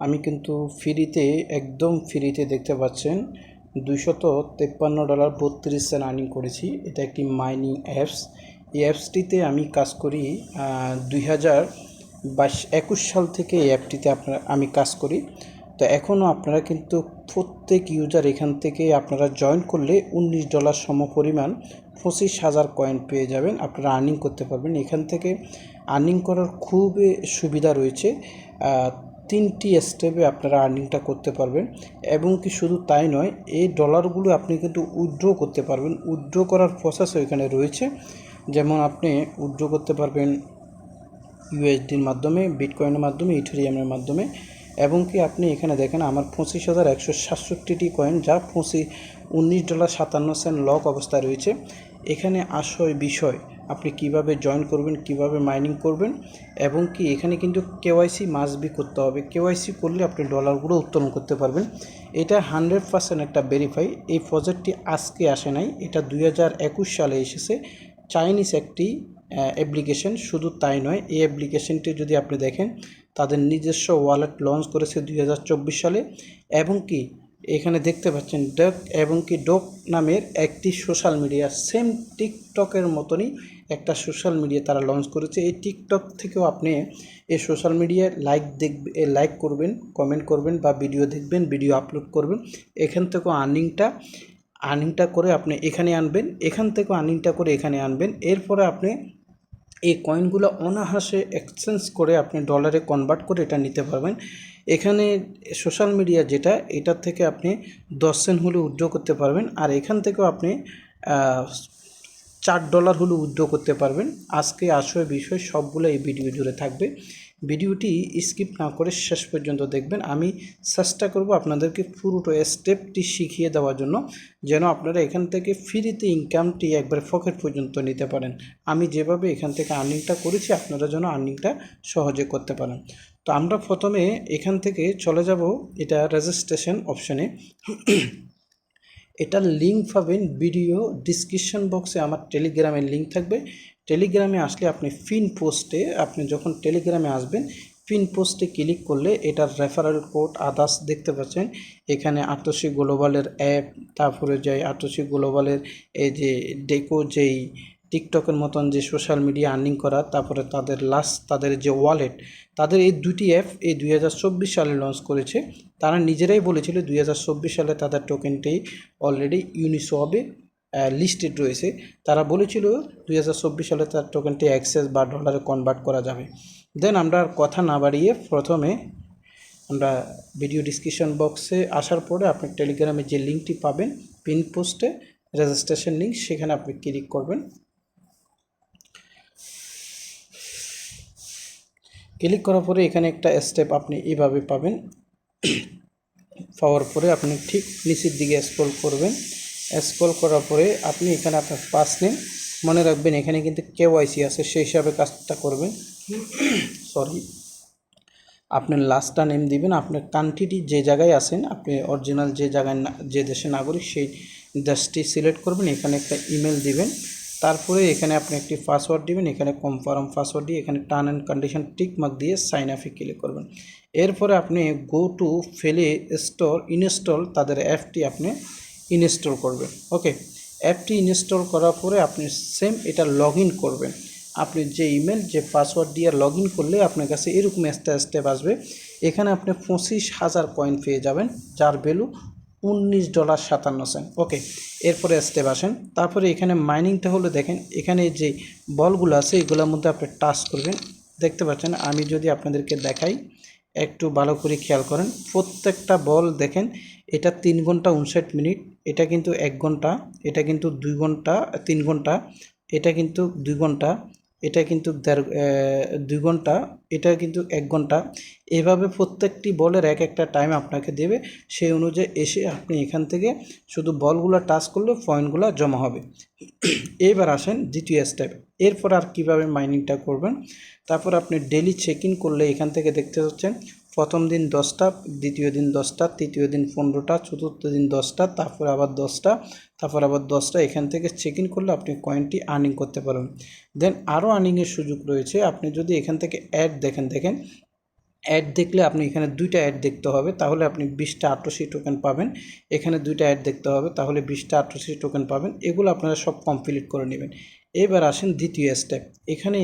আমি কিন্তু ফ্রিতে, একদম ফ্রিতে দেখতে পাচ্ছেন $253.32 আর্নিং করেছি। এটা একটি মাইনিং অ্যাপস। এই অ্যাপসটিতে আমি কাজ করি 2021 সাল থেকে এই অ্যাপটিতে আমি কাজ করি। তো এখনও আপনারা কিন্তু প্রত্যেক ইউজার এখান থেকে আপনারা জয়েন করলে $19 সমপরিমাণ 25,000 কয়েন পেয়ে যাবেন। আপনারা আর্নিং করতে পারবেন। এখান থেকে আর্নিং করার খুবই সুবিধা রয়েছে। 3টি স্টেপে আপনারা আর্নিংটা করতে পারবেন এবং কি শুধু তাই নয়, এই ডলারগুলো আপনি কিন্তু উইথড্র করতে পারবেন। উইথড্র করার প্রসেসও এখানে রয়েছে। যেমন আপনি উইথড্র করতে পারবেন ইউএসডির মাধ্যমে, বিটকয়েনের মাধ্যমে, ইথেরিয়ামের মাধ্যমে, এবং কি আপনি এখানে দেখেন আমার 25,167টি কয়েন, যা $19.57 লক অবস্থায় রয়েছে। এখানে বিষয় আপনি কিভাবে জয়েন করবেন, কিভাবে মাইনিং করবেন, এবং কি এখানে কিন্তু কেওয়াইসি মাস্ট বি করতে হবে। কেওয়াইসি করলে আপনি ডলারগুলো উত্তোলন করতে পারবেন। এটা 100% একটা ভেরিফাই। এই প্রজেক্টটি আজকে আসে নাই, এটা 2021 সালে এসেছে। চাইনিজ একটি অ্যাপ্লিকেশন। শুধু তাই নয়, এই অ্যাপ্লিকেশনটি যদি আপনি দেখেন, তাদের নিজস্ব ওয়ালেট লঞ্চ করেছে 2024 সালে। এবং কি এখানে দেখতে পাচ্ছেন ডক নামের একটি সোশ্যাল মিডিয়া, সেম টিকটকের মতনই একটা সোশ্যাল মিডিয়া তারা লঞ্চ করেছে। এই টিকটক থেকেও আপনি এই সোশ্যাল মিডিয়ায় লাইক করবেন, কমেন্ট করবেন, বা ভিডিও দেখবেন, ভিডিও আপলোড করবেন। এখান থেকেও আর্নিংটা করে আপনি এখানে আনবেন, এখান থেকেও আর্নিংটা করে এখানে আনবেন। এরপরে আপনি এই কয়েনগুলো অনায়াসে এক্সচেঞ্জ করে আপনি ডলারে কনভার্ট করে এটা নিতে পারবেন। এখানে সোশ্যাল মিডিয়া যেটা, এটার থেকে আপনি 10 সেন্ট হলে উইথড্র করতে পারবেন, আর এখান থেকেও আপনি $4 হলে উইথড্র করতে পারবেন। আজকে বিষয় সবগুলো এই ভিডিও জুড়ে থাকবে। ভিডিওটি স্কিপ না করে শেষ পর্যন্ত দেখবেন। আমি চেষ্টা করব আপনাদেরকে পুরোটা স্টেপটি শিখিয়ে দেওয়ার জন্য, যেন আপনারা এখান থেকে ফ্রিতে ইনকামটি একবার পকেট পর্যন্ত নিতে পারেন। আমি যেভাবে এখান থেকে আর্নিংটা করেছি, আপনারা যেন আর্নিংটা সহজে করতে পারেন। তো আমরা প্রথমে এখান থেকে চলে যাব এটা রেজিস্ট্রেশন অপশানে। এটার লিঙ্ক পাবেন ভিডিও ডিসক্রিপশন বক্সে। আমার টেলিগ্রামের লিঙ্ক থাকবে। টেলিগ্রামে আসলে আপনি আপনি যখন টেলিগ্রামে আসবেন, পিন পোস্টে ক্লিক করলে এটার রেফারেল কোড আদার্স দেখতে পাচ্ছেন। এখানে আতসী গ্লোবালের অ্যাপ, তারপরে যে আতসী গ্লোবালের এই যে যেই টিকটকের মতন যে সোশ্যাল মিডিয়া আর্নিং করা, তারপরে তাদের যে ওয়ালেট, তাদের এই দুটি অ্যাপ এই 2024 সালে লঞ্চ করেছে। তারা নিজেরাই বলেছিল 2024 সালে তাদের টোকেনটি অলরেডি ইউনিসওয়াবে লিস্টেড রয়েছে। তারা বলেছিল 2024 সালে তার টোকেনটি অ্যাক্সেস বা ডলারে কনভার্ট করা যাবে। দেন আমরা কথা না বাড়িয়ে প্রথমে আমরা ভিডিও ডিসক্রিপশন বক্সে আসার পরে আপনি টেলিগ্রামে যে লিঙ্কটি পাবেন পিন পোস্টে, রেজিস্ট্রেশন লিঙ্ক, সেখানে আপনি ক্লিক করবেন। ক্লিক করার পরে এখানে একটা স্টেপ আপনি এইভাবে পাবেন। পাওয়ার পরে আপনি ঠিক নিচের দিকে স্ক্রল করবেন। স্ক্রল করার পরে আপনি এখানে আপনার ফার্স্ট নেম মনে রাখবেন, এখানে কিন্তু কেওয়াইসি আছে, সেই হিসাবে কাজটা করবেন। সরি, আপনার লাস্টটা নেম দিবেন, আপনার কান্ট্রিটি যে জায়গায় আছেন, আপনি অরিজিনাল যে জায়গায় যে দেশের নাগরিক সেই দেশটি সিলেক্ট করবেন। এখানে একটা ইমেল দিবেন। তারপরে এখানে আপনি একটি পাসওয়ার্ড দিবেন, এখানে কনফার্ম পাসওয়ার্ড দিয়ে এখানে term and condition tick mark দিয়ে সাইন আপে ক্লিক করবেন। এরপরে আপনি go to play store install তাদের অ্যাপটি আপনি ইনস্টল করবেন। ওকে, অ্যাপটি ইনস্টল করার পরে আপনি সেম এটা লগ ইন করবেন। আপনি যে ইমেল যে পাসওয়ার্ড দিয়ে লগ ইন করলে আপনার কাছে এরকম একটা স্টেপ আসবে। এখানে আপনি 25,000 কয়েন পেয়ে যাবেন, যার ভ্যালু $19.57। ওকে, এরপরে স্টেপ আসেন। তারপরে এখানে মাইনিংটা হলো, দেখেন এখানে যে বলগুলো আছে এগুলোর মধ্যে আপনি টাচ করবেন। দেখতে পাচ্ছেন, আমি যদি আপনাদেরকে দেখাই, একটু ভালো করে খেয়াল করেন, প্রত্যেকটা বল দেখেন, এটা 3 ঘন্টা 59 মিনিট, এটা কিন্তু 1 ঘন্টা, এটা কিন্তু 2 ঘন্টা 3 ঘন্টা, এটা কিন্তু 2 ঘন্টা, এটা কিন্তু 2 ঘন্টা, এটা কিন্তু 1 ঘন্টা। এভাবে প্রত্যেকটি বলের এক একটা টাইম আপনাকে দেবে। সেই অনুযায়ী এসে আপনি এখান থেকে শুধু বলগুলো টাচ করলে পয়েন্টগুলো জমা হবে। এবার আসেন দ্বিতীয় স্টেপ। এরপর আর কিভাবে মাইনিংটা করবেন, তারপর আপনি ডেলি চেক ইন করলে এখান থেকে দেখতে পাচ্ছেন প্রথম দিন 10টা, দ্বিতীয় দিন 10টা, তৃতীয় দিন 15টা, চতুর্থ দিন 10টা, তারপর আবার 10টা, তারপর আবার 10টা। এখান থেকে চেক ইন করলে আপনি কয়েনটি আর্নিং করতে পারবেন। দেন আরও আর্নিংয়ের সুযোগ রয়েছে। আপনি যদি এখান থেকে অ্যাড দেখেন অ্যাড দেখলে আপনি এখানে 2টা অ্যাড দেখতে হবে, তাহলে আপনি 20টা আটোশি টোকেন পাবেন। এখানে 2টা অ্যাড দেখতে হবে, তাহলে 20টা আটোশি টোকেন পাবেন। এগুলো আপনারা সব কমপ্লিট করে নেবেন। এবার আসেন দ্বিতীয় স্টেপ। এখানে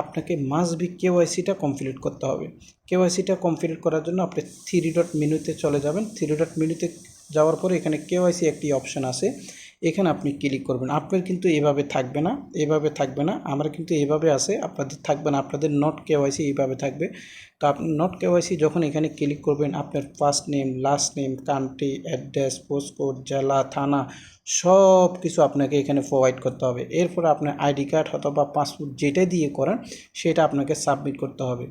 আপনাকে মাস্ট বি কেওয়াইসিটা কমপ্লিট করতে হবে। কেওয়াইসিটা কমপ্লিট করার জন্য আপনি 3 ডট মেনুতে চলে যাবেন। 3 ডট মেনুতে যাওয়ার পরে এখানে কেওয়াইসি একটি অপশান আছে, এখানে আপনি ক্লিক করবেন। আপনার কিন্তু এভাবে থাকবে না, এভাবে থাকবে না, আমার কিন্তু এভাবে আছে, আপনাদের থাকবে না, আপনাদের নট কেওয়াইসি এইভাবে থাকবে। তো আপনি নট কেওয়াইসি যখন এখানে ক্লিক করবেন, আপনার first name, last name, country, address, postcode, জেলা, থানা সব কিছু আপনাকে এখানে প্রোভাইড করতে হবে। এরপর আপনার আইডি কার্ড অথবা পাসপোর্ট যেটা দিয়ে করেন সেটা আপনাকে সাবমিট করতে হবে।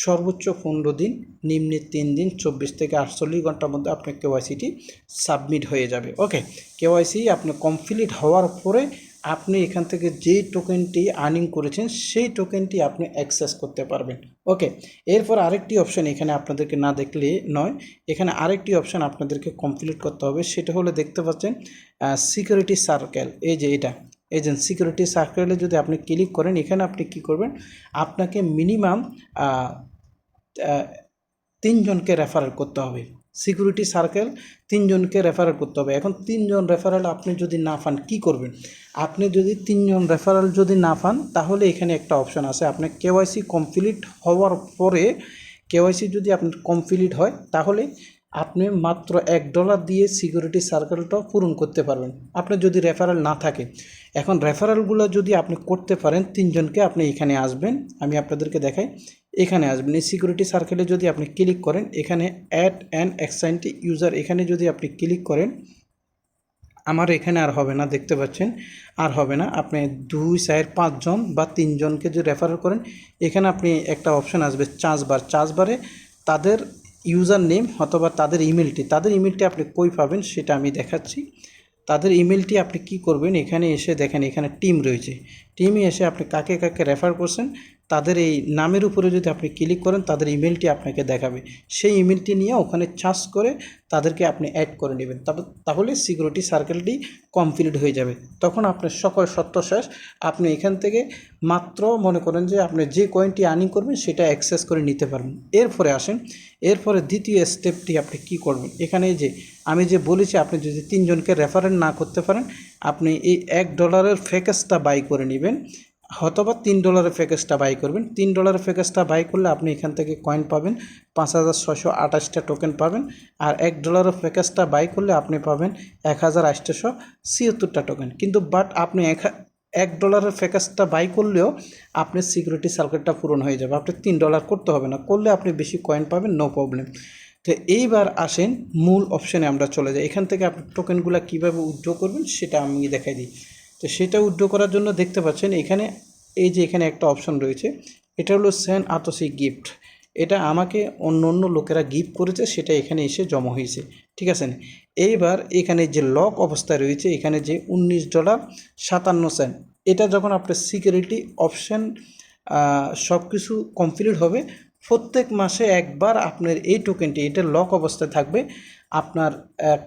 সর্বোচ্চ 15 দিন, নিম্নে 3 দিন, 24 থেকে 48 ঘন্টার মধ্যে আপনার কেওয়াইসিটি সাবমিট হয়ে যাবে। ওকে, কেওয়াইসি আপনি কমপ্লিট হওয়ার পরে আপনি এখান থেকে যেই টোকেনটি আর্নিং করেছেন সেই টোকেনটি আপনি অ্যাক্সেস করতে পারবেন। ওকে, এরপর আরেকটি অপশান এখানে আপনাদেরকে না দেখলে নয়, এখানে আরেকটি অপশান আপনাদেরকে কমপ্লিট করতে হবে। সেটা হলো দেখতে পাচ্ছেন সিকিউরিটি সার্কেল, এই যে এটা, এই যে সিকিউরিটি সার্কেলে যদি আপনি ক্লিক করেন, এখানে আপনি কি করবেন, আপনাকে মিনিমাম 3 জনকে রেফারেল করতে হবে। সিকিউরিটি সার্কেল 3 জনকে রেফারেল করতে হবে। এখন 3 জন রেফারেল আপনি যদি না পান কি করবেন? আপনি যদি 3 জন রেফারেল যদি না পান, তাহলে এখানে একটা অপশান আছে, আপনার কেওয়াইসি কমপ্লিট হওয়ার পরে, কেওয়াইসি যদি আপনার কমপ্লিট হয় তাহলে আপনি মাত্র $1 দিয়ে সিকিউরিটি সার্কেলটা পূরণ করতে পারবেন, আপনার যদি রেফারেল না থাকে। এখন রেফারেলগুলো যদি আপনি করতে পারেন 3 জনকে, আপনি এখানে আসবেন, আমি আপনাদেরকে দেখাই, এখানে আসবেন। এই সিকিউরিটি সার্কেলে যদি আপনি ক্লিক করেন, এখানে অ্যাড অ্যান্ড অ্যাসাইনড ইউজার, এখানে যদি আপনি ক্লিক করেন, আমার এখানে আর হবে না, দেখতে পাচ্ছেন আর হবে না। আপনি 2, 4, 5 জন বা 3 জনকে যদি রেফার করেন, এখানে আপনি একটা অপশান আসবে চার্জবারে তাদের ইউজার নেম অথবা তাদের ইমেলটি আপনি কই পাবেন সেটা আমি দেখাচ্ছি। তাদের ইমেলটি আপনি কি করবেন, এখানে এসে দেখেন এখানে টিম রয়েছে, টিমে এসে আপনি কাকে কাকে রেফার করছেন তাদের এই নামের উপরে যদি আপনি ক্লিক করেন, তাদের ইমেলটি আপনাকে দেখাবে। সেই ইমেলটি নিয়ে ওখানে সার্চ করে তাদেরকে আপনি অ্যাড করে নেবেন, তাহলে সিকিউরিটি সার্কেলটি কমপ্লিট হয়ে যাবে। তখন আপনার সকল সত্য শেষ। আপনি এখান থেকে মাত্র মনে করেন যে আপনি যে কয়েনটি আর্নিং করবেন সেটা অ্যাক্সেস করে নিতে পারবেন। এরপরে আসেন, এরপরে দ্বিতীয় স্টেপটি আপনি কি করবেন, এখানে যে আমি যে বলেছি আপনি যদি 3 জনকে রেফারেল না করতে পারেন, আপনি এই $1 প্যাকেজটা বাই করে নেবেন, অথবা $3 প্যাকেজটা বাই করবেন। $3 প্যাকেজটা বাই করলে আপনি এখান থেকে কয়েন পাবেন 5628টা টোকেন পাবেন, আর $1 প্যাকেজটা বাই করলে আপনি পাবেন 1876টা টোকেন। কিন্তু বাট আপনি $1 প্যাকেজটা বাই করলেও আপনার সিকিউরিটি সার্কেলটা পূরণ হয়ে যাবে, আপনি $3 করতে হবে না, করলে আপনি বেশি কয়েন পাবেন, নো প্রবলেম। তো এইবার আসেন মূল অপশানে আমরা চলে যাই। এখান থেকে আপনি টোকেনগুলো কীভাবে উইথড্র করবেন সেটা আমি দেখাই দিই। তো সেটা উইথড্র করার জন্য দেখতে পাচ্ছেন এখানে এই যে এখানে একটা অপশন রয়েছে, এটা হলো সেন্ড আতসি গিফট। এটা আমাকে অন্য লোকেরা গিফট করেছে, সেটা এখানে এসে জমা হয়েছে, ঠিক আছে। এইবার এখানে যে লক অবস্থায় রয়েছে, এখানে যে $19.57, এটা যখন আপনার সিকিউরিটি অপশান সব কিছু কমপ্লিট হবে, প্রত্যেক মাসে একবার আপনার এই টোকেনটি এটা লক অবস্থায় থাকবে। আপনার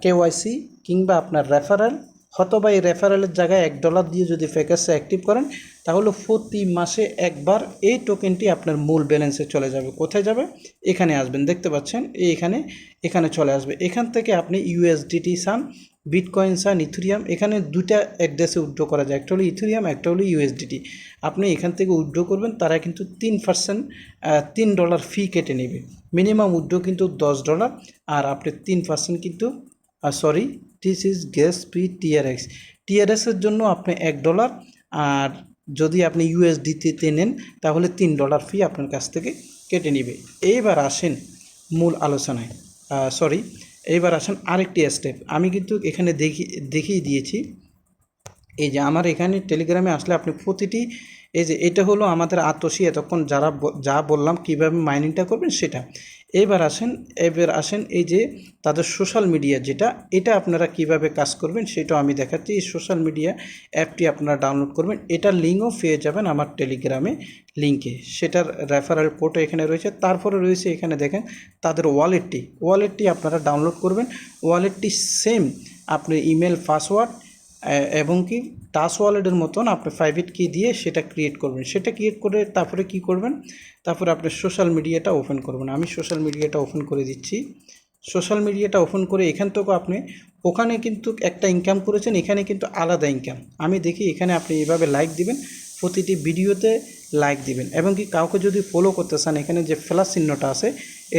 কেওয়াইসি কিংবা আপনার রেফারেল, অথবা এই রেফারেলের জায়গায় $1 দিয়ে যদি প্যাকেজটা অ্যাক্টিভ করেন, তাহলে প্রতি মাসে একবার এই টোকেনটি আপনার মূল ব্যালেন্সে চলে যাবে। কোথায় যাবে? এখানে আসবেন, দেখতে পাচ্ছেন এখানে চলে আসবে। এখান থেকে আপনি USDT চান, বিটকয়েন চান, ইথেরিয়াম, এখানে 2টা অ্যাড্রেসে উইথড্র করা যায়, একটা হলো ইথেরিয়াম, একটা হলো USDT। আপনি এখান থেকে উইথড্র করবেন, তারা কিন্তু 3% $3 ফি কেটে নেবে। মিনিমাম উইথড্র কিন্তু $10, আর আপনি 3% কিন্তু sorry, this is gas fee TRX-এর জন্য আপনি $1, আর যদি আপনি USDT-তে নেন তাহলে $3 ফি আপনার কাছ থেকে কেটে নেবে। এইবার আসেন মূল আলোচনায়, এইবার আসেন আরেকটি স্টেপ। আমি কিন্তু এখানে দেখিয়ে দিয়েছি, এই যে আমার এখানে টেলিগ্রামে আসলে আপনি প্রতিটি, এই যে এটা হলো আমাদের আতসী, এতক্ষণ যা বললাম কীভাবে মাইনিংটা করবেন সেটা। এবার আসেন এই যে তাদের সোশ্যাল মিডিয়া যেটা, এটা আপনারা কিভাবে কাজ করবেন সেটাও আমি দেখাচ্ছি। এই সোশ্যাল মিডিয়া অ্যাপটি আপনারা ডাউনলোড করবেন, এটার লিঙ্কও পেয়ে যাবেন আমার টেলিগ্রামে লিঙ্কে, সেটার রেফারেল কোডও এখানে রয়েছে। তারপরে রয়েছে এখানে দেখেন তাদের ওয়ালেটটি আপনারা ডাউনলোড করবেন। ওয়ালেটটি সেম, আপনি ইমেল পাসওয়ার্ড এবং কি টাচ ওয়ালেটের মতন আপনি প্রাইভেট কি দিয়ে সেটা ক্রিয়েট করবেন। সেটা ক্রিয়েট করে তারপরে কি করবেন, তারপরে আপনি সোশ্যাল মিডিয়াটা ওপেন করবেন। আমি সোশ্যাল মিডিয়াটা ওপেন করে দিচ্ছি। সোশ্যাল মিডিয়াটা ওপেন করে এখান থেকেও আপনি ওখানে কিন্তু একটা ইনকাম করেছেন, এখানে কিন্তু আলাদা ইনকাম। আমি দেখি এখানে আপনি এভাবে লাইক দিবেন, প্রতিটি ভিডিওতে লাইক দিবেন এবং কি কাউকে যদি ফলো করতে চান এখানে যে প্লাস চিহ্নটা আছে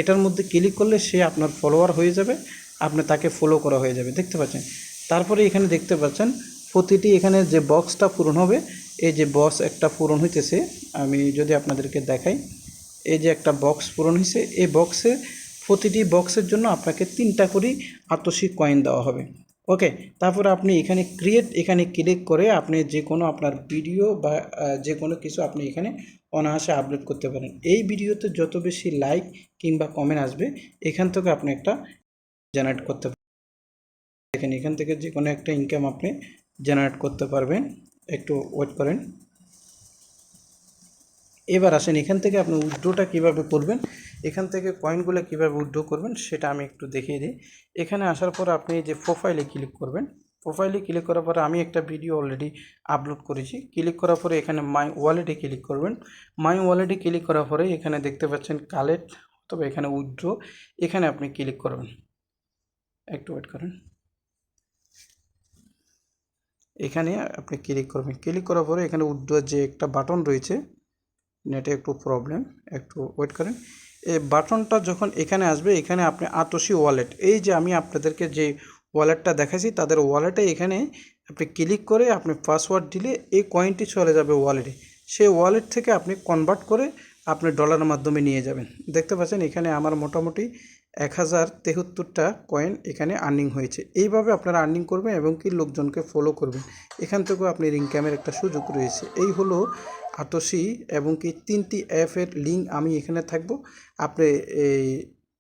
এটার মধ্যে ক্লিক করলে সে আপনার ফলোয়ার হয়ে যাবে, আপনি তাকে ফলো করা হয়ে যাবে, দেখতে পাচ্ছেন। তারপরে এখানে দেখতে পাচ্ছেন প্রতিটি এখানে যে বক্সটা পূরণ হবে, এই যে বক্স একটা পূরণ হইতেছে, আমি যদি আপনাদেরকে দেখাই, এই যে একটা বক্স পূরণ হয়েছে, এই বক্সে প্রতিটি বক্সের জন্য আপনাকে 3টা করে আতসী কয়েন দেওয়া হবে। ওকে, তারপরে আপনি এখানে ক্রিয়েট, এখানে ক্লিক করে আপনি যে কোনো আপনার ভিডিও বা যে কোনো কিছু আপনি এখানে অনায়াসে আপলোড করতে পারেন। এই ভিডিওতে যত বেশি লাইক কিংবা কমেন্ট আসবে এখান থেকে আপনি একটা জেনারেট করতে পারেন। দেখেন এখান থেকে যে কোনো একটা ইনকাম আপনি জেনারেট করতে পারবেন। একটু ওয়েট করেন। এবার আসেন এখান থেকে আপনি উইথড্রটা কীভাবে করবেন, এখান থেকে কয়েনগুলো কীভাবে উইথড্র করবেন সেটা আমি একটু দেখিয়ে দিই। এখানে আসার পর আপনি যে প্রোফাইলে ক্লিক করবেন, প্রোফাইলে ক্লিক করার পরে আমি একটা ভিডিও অলরেডি আপলোড করেছি। ক্লিক করার পরে এখানে মাই ওয়ালেটে ক্লিক করবেন। মাই ওয়ালেটে ক্লিক করার পরে এখানে দেখতে পাচ্ছেন কালেক্ট, তবে এখানে উইথড্র, এখানে আপনি ক্লিক করবেন। একটু ওয়েট করেন। এখানে আপনি ক্লিক করবেন। ক্লিক করার পরে এখানে উইথড্রর যে একটা বাটন রয়েছে, নেটে একটু প্রবলেম, একটু ওয়েট করেন। এই বাটনটা যখন এখানে আসবে এখানে আপনি আতসী ওয়ালেট, এই যে আমি আপনাদেরকে যে ওয়ালেটটা দেখাচ্ছি তাদের ওয়ালেটে এখানে আপনি ক্লিক করে আপনি পাসওয়ার্ড দিলে এই কয়েনটি চলে যাবে ওয়ালেটে। সেই ওয়ালেট থেকে আপনি কনভার্ট করে আপনি ডলারের মাধ্যমে নিয়ে যাবেন। দেখতে পাচ্ছেন এখানে আমার মোটামুটি 1073টা কয়েন এখানে আর্নিং হয়েছে। এইভাবে আপনারা আর্নিং করবেন এবং কি লোকজনকে ফলো করবেন, এখান থেকেও আপনার ইনকামের একটা সুযোগ রয়েছে। এই হলো আতসী এবং কি 3টি অ্যাপের লিঙ্ক আমি এখানে থাকবো, আপনি এই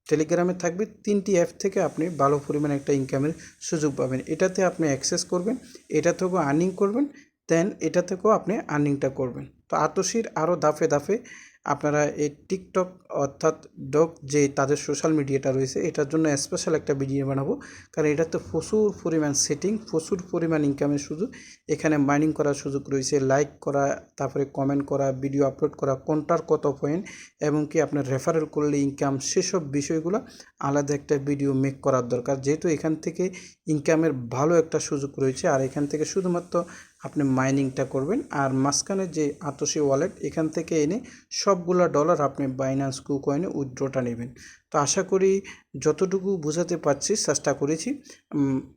টেলিগ্রামে থাকবে। 3টি অ্যাপ থেকে আপনি ভালো পরিমাণে একটা ইনকামের সুযোগ পাবেন। এটাতে আপনি অ্যাক্সেস করবেন, এটা থেকেও আর্নিং করবেন, দেন এটা থেকেও আপনি আর্নিংটা করবেন। তো আতসীর আরও ধাপে ধাপে আপনারা এই টিকটক অর্থাৎ ডগ যে তাদের সোশ্যাল মিডিয়াটা রয়েছে এটার জন্য স্পেশাল একটা ভিডিও বানাবো, কারণ এটাতে প্রচুর পরিমাণ সেটিং, প্রচুর পরিমাণ ইনকামের সুযোগ, এখানে মাইনিং করার সুযোগ রয়েছে, লাইক করা, তারপরে কমেন্ট করা, ভিডিও আপলোড করা, কোনটার কত পয়েন্ট এবং কি আপনার রেফারেল করলে ইনকাম, সেসব বিষয়গুলো আলাদা একটা ভিডিও মেক করার দরকার, যেহেতু এখান থেকে ইনকামের ভালো একটা সুযোগ রয়েছে। আর এখান থেকে শুধুমাত্র আপনি মাইনিংটা করবেন আর মাঝখানে যে আতসী ওয়ালেট এখান থেকে এনে সবগুলা ডলার আপনি বাইন্যান্স কুকয়েনে উইথড্রটা নেবেন। তো আশা করি যতটুকু বোঝাতে পারছি চেষ্টা করেছি।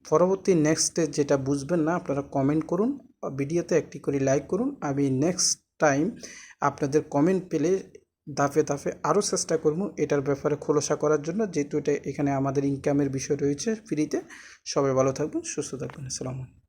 পরবর্তী নেক্সটে যেটা বুঝবেন না আপনারা কমেন্ট করুন, ভিডিওতে একটি করে লাইক করুন। আমি নেক্সট টাইম আপনাদের কমেন্ট পেলে ধাপে ধাপে আরও চেষ্টা করব এটার ব্যাপারে খোলাসা করার জন্য, যেহেতু এটা এখানে আমাদের ইনকামের বিষয় রয়েছে ফ্রিতে। সবাই ভালো থাকবেন, সুস্থ থাকবেন। আসসালামু আলাইকুম।